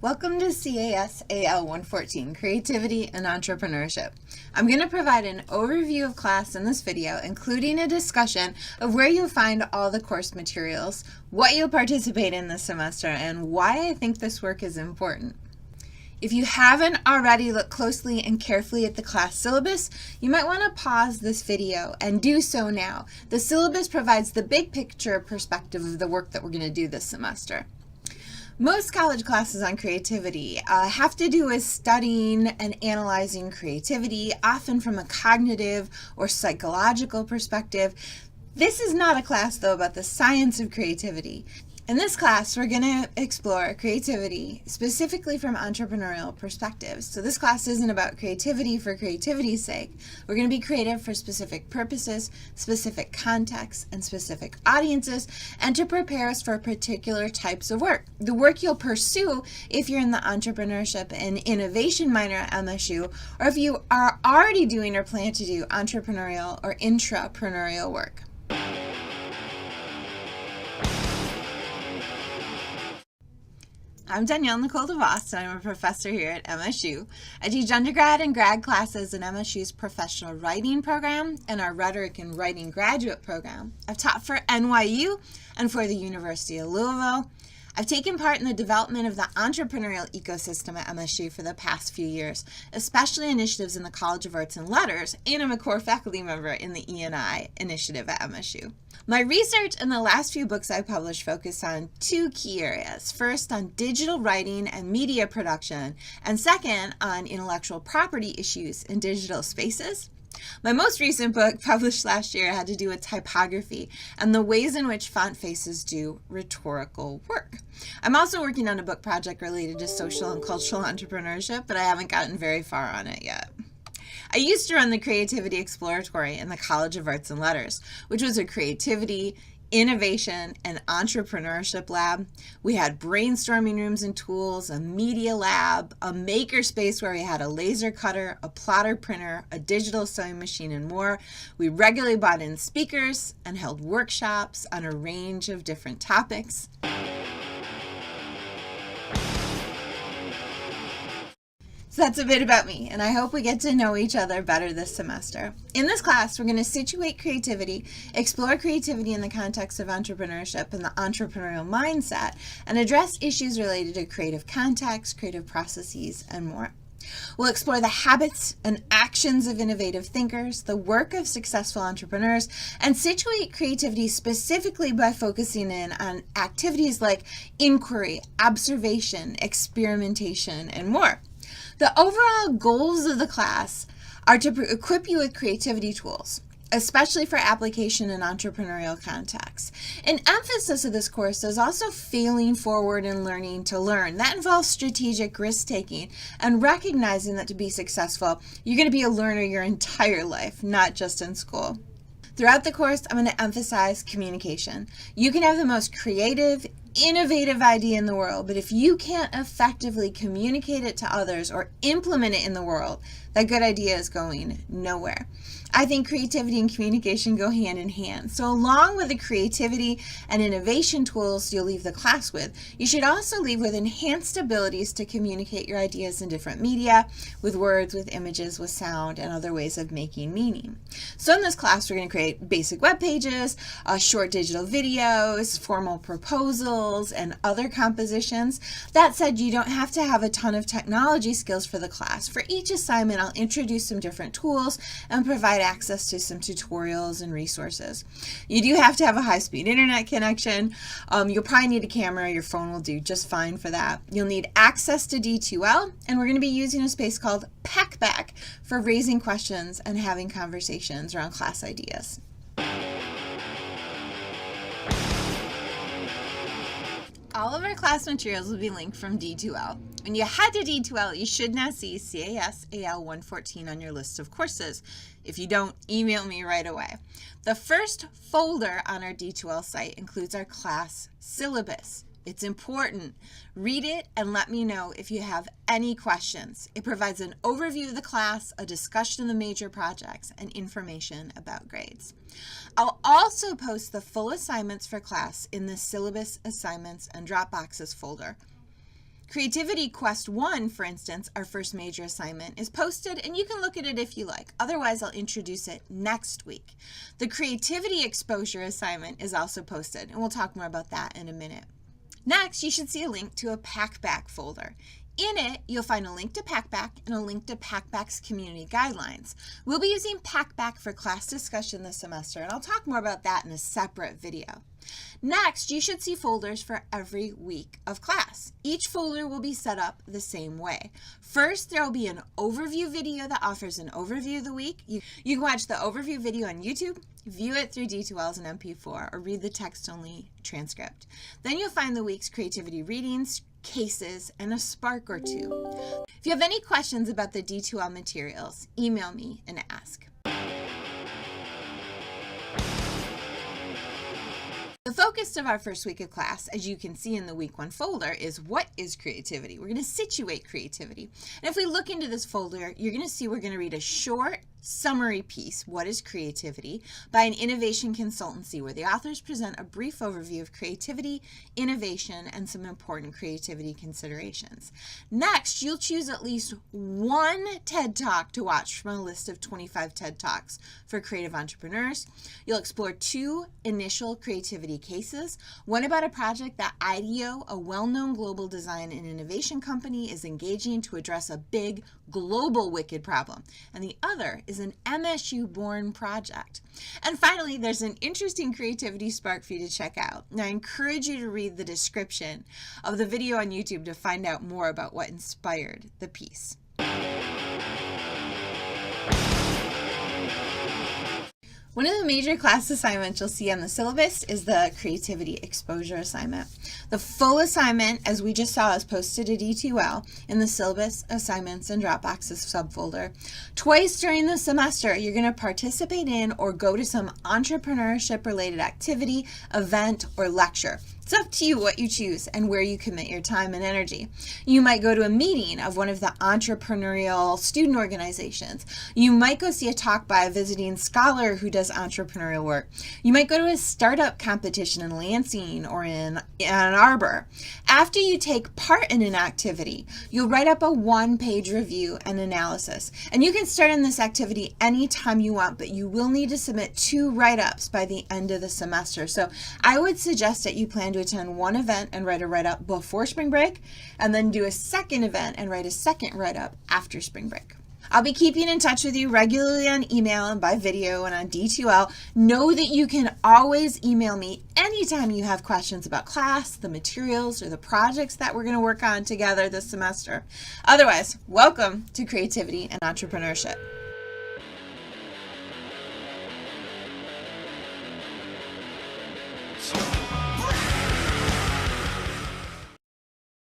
Welcome to CAS AL 114, Creativity and Entrepreneurship. I'm going to provide an overview of class in this video, including a discussion of where you'll find all the course materials, what you'll participate in this semester, and why I think this work is important. If you haven't already looked closely and carefully at the class syllabus, you might want to pause this video and do so now. The syllabus provides the big picture perspective of the work that we're going to do this semester. Most college classes on creativity have to do with studying and analyzing creativity, often from a cognitive or psychological perspective. This is not a class, though, about the science of creativity. In this class, we're going to explore creativity specifically from entrepreneurial perspectives. So this class isn't about creativity for creativity's sake. We're going to be creative for specific purposes, specific contexts, and specific audiences, and to prepare us for particular types of work. The work you'll pursue if you're in the entrepreneurship and innovation minor at MSU, or if you are already doing or plan to do entrepreneurial or intrapreneurial work. I'm Danielle Nicole DeVoss, and I'm a professor here at MSU. I teach undergrad and grad classes in MSU's professional writing program and our rhetoric and writing graduate program. I've taught for NYU and for the University of Louisville. I've taken part in the development of the entrepreneurial ecosystem at MSU for the past few years, especially initiatives in the College of Arts and Letters, and I'm a core faculty member in the E&I initiative at MSU. My research and the last few books I published focus on two key areas. First, on digital writing and media production, and second, on intellectual property issues in digital spaces. My most recent book, published last year, had to do with typography and the ways in which font faces do rhetorical work. I'm also working on a book project related to social and cultural entrepreneurship, but I haven't gotten very far on it yet. I used to run the Creativity Exploratory in the College of Arts and Letters, which was a creativity, innovation, and entrepreneurship lab. We had brainstorming rooms and tools, a media lab, a maker space where we had a laser cutter, a plotter printer, a digital sewing machine, and more. We regularly brought in speakers and held workshops on a range of different topics. So that's a bit about me, and I hope we get to know each other better this semester. In this class, we're going to situate creativity, explore creativity in the context of entrepreneurship and the entrepreneurial mindset, and address issues related to creative context, creative processes, and more. We'll explore the habits and actions of innovative thinkers, the work of successful entrepreneurs, and situate creativity specifically by focusing in on activities like inquiry, observation, experimentation, and more. The overall goals of the class are to equip you with creativity tools, especially for application in entrepreneurial contexts. An emphasis of this course is also failing forward and learning to learn. That involves strategic risk-taking and recognizing that to be successful, you're going to be a learner your entire life, not just in school. Throughout the course, I'm going to emphasize communication. You can have the most creative, innovative idea in the world, but if you can't effectively communicate it to others or implement it in the world, that good idea is going nowhere. I think creativity and communication go hand in hand. So along with the creativity and innovation tools you'll leave the class with, you should also leave with enhanced abilities to communicate your ideas in different media, with words, with images, with sound, and other ways of making meaning. So in this class, we're going to create basic web pages, short digital videos, formal proposals, and other compositions. That said, you don't have to have a ton of technology skills for the class. For each assignment, I'll introduce some different tools and provide access to some tutorials and resources. You do have to have a high-speed internet connection. You'll probably need a camera. Your phone will do just fine for that. You'll need access to D2L, and we're going to be using a space called Packback for raising questions and having conversations around class ideas. All of our class materials will be linked from D2L. When you head to D2L, you should now see CAS AL 114 on your list of courses. If you don't, email me right away. The first folder on our D2L site includes our class syllabus. It's important. Read it and let me know if you have any questions. It provides an overview of the class, a discussion of the major projects, and information about grades. I'll also post the full assignments for class in the syllabus, assignments, and Dropboxes folder. Creativity Quest 1, for instance, our first major assignment, is posted, and you can look at it if you like. Otherwise, I'll introduce it next week. The Creativity Exposure assignment is also posted, and we'll talk more about that in a minute. Next, you should see a link to a Packback folder. In it, you'll find a link to Packback and a link to Packback's community guidelines. We'll be using Packback for class discussion this semester, and I'll talk more about that in a separate video. Next, you should see folders for every week of class. Each folder will be set up the same way. First, there will be an overview video that offers an overview of the week. You can watch the overview video on YouTube, view it through D2L as an MP4, or read the text-only transcript. Then you'll find the week's creativity readings, cases, and a spark or two. If you have any questions about the D2L materials, email me and ask. The focus of our first week of class, as you can see in the week 1 folder, is what is creativity? We're going to situate creativity. And if we look into this folder, you're going to see we're going to read a short summary piece, What is Creativity, by an innovation consultancy where the authors present a brief overview of creativity, innovation, and some important creativity considerations. Next, you'll choose at least one TED Talk to watch from a list of 25 TED Talks for creative entrepreneurs. You'll explore 2 initial creativity cases, one about a project that IDEO, a well-known global design and innovation company, is engaging to address a big global wicked problem, and the other is an MSU-born project. And finally, there's an interesting creativity spark for you to check out. And I encourage you to read the description of the video on YouTube to find out more about what inspired the piece. One of the major class assignments you'll see on the syllabus is the Creativity Exposure assignment. The full assignment, as we just saw, is posted at D2L in the Syllabus, Assignments, and Dropboxes subfolder. Twice during the semester, you're going to participate in or go to some entrepreneurship-related activity, event, or lecture. It's up to you what you choose and where you commit your time and energy. You might go to a meeting of one of the entrepreneurial student organizations. You might go see a talk by a visiting scholar who does entrepreneurial work. You might go to a startup competition in Lansing or in Ann Arbor. After you take part in an activity, you'll write up a 1-page review and analysis. And you can start in this activity anytime you want, but you will need to submit 2 write-ups by the end of the semester. So I would suggest that you plan to attend one event and write a write-up before spring break, and then do a second event and write a second write-up after spring break. I'll be keeping in touch with you regularly on email and by video and on D2L. Know that you can always email me anytime you have questions about class, the materials, or the projects that we're going to work on together this semester. Otherwise, welcome to Creativity and Entrepreneurship.